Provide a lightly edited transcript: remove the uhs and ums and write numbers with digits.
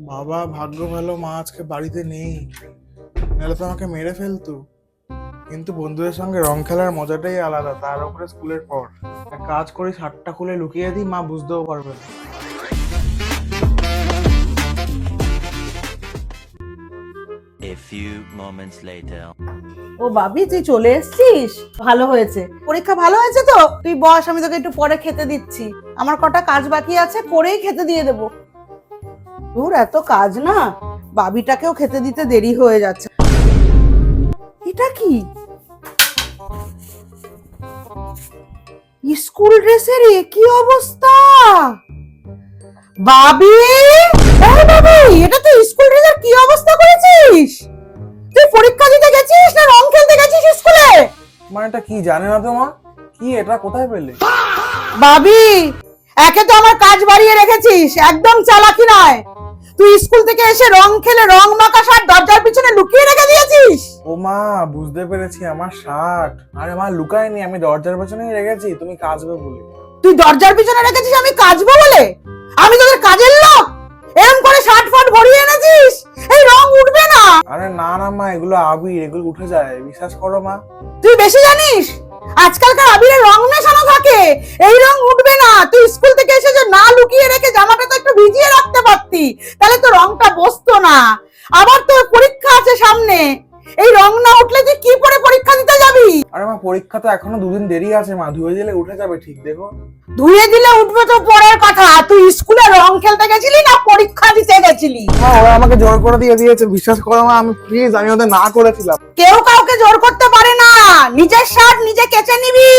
বাবা ভাগ্য ভালো, মা আজকে বাড়িতে নেই, নাহলে তো আমাকে মেরে ফেলতো। কিন্তু বন্ধুদের সঙ্গে রং খেলার মজাটাই আলাদা, তার উপরে স্কুলের পর। এক কাজ করি, শার্টটা খুলে লুকিয়ে দিই, মা বুঝতেও পারবে না। A few moments later. ও বাবি, তুই চলে এসেছিস, ভালো হয়েছে। পরীক্ষা ভালো হয়েছে তো? তুই বস, আমি তোকে একটু পরে খেতে দিচ্ছি। আমার কটা কাজ বাকি আছে, করেই খেতে দিয়ে দেবো। তোর এত কাজ না, বাবিটাকেও খেতে দিতে দেরি হয়ে যাচ্ছে। এটা কি? স্কুল ড্রেসের কি অবস্থা! বাবি, এই বাবি, এটা তুই স্কুল ড্রেসের কি অবস্থা করেছিস? তুই পরীক্ষা দিতে গেছিস না রং খেলতে গেছিস স্কুলে? মা এটা কি জানে না তো? মা কি এটা কোথায় পেলে? বাবি, একে তো আমার কাজ বাড়িয়ে রেখেছিস, একদম চালাকি নয়। তুই স্কুল থেকে এসে রং খেলে রং মাখা শার্ট দরজার পিছনে লুকিয়ে রেখে দিয়েছিস। ও মা, বুঝতে পেরেছি, আমার শার্ট। আরে মা, লুকায়নি, আমি দরজার পেছনেই রেখেছি, তুমি কাচবে বলে। তুই দরজার পিছনে রেখেছিস আমি কাচবো বলে? আমি তোদের কাজের লোক? এরকম করে শার্ট ফাট ভরিয়ে এনেছিস, এই রং উঠবে না। আরে না না মা, এগুলো আবির, এগুলো উঠে যায়, বিশ্বাস করো মা। তুই বেশি জানিস, আজকালকার আবিরের রং মেশানো থাকে, এই রং উঠবে না। তুই স্কুল থেকে এসে যে না লুকিয়ে রেখে জামাটা তো একটু ভিজিয়ে রাখতে পারতি, তাহলে তো রংটা বসতো না। আবার তোর পরীক্ষা আছে সামনে, এই রং না উঠলে তুই কি করে পরীক্ষা দিতে যাবি? আরে মা, পরীক্ষা তো এখনো দুদিন দেরি আছে মা, ধুয়ে দিলে উঠে যাবে, ঠিক দেখো। ধুয়ে দিলে উঠবে তো পরের কথা, তুই স্কুলে রং খেলতে গেছিলি না পরীক্ষা দিতে গেছিলি? মা ওরা আমাকে জোর করে দিয়ে দিয়েছে, বিশ্বাস করো মা, আমি প্লিজ, আমি ওদের না করেছিলাম। কেউ কাউকে জোর করতে পারে না, নিজের শার্ট নিজে কেচে নিবি।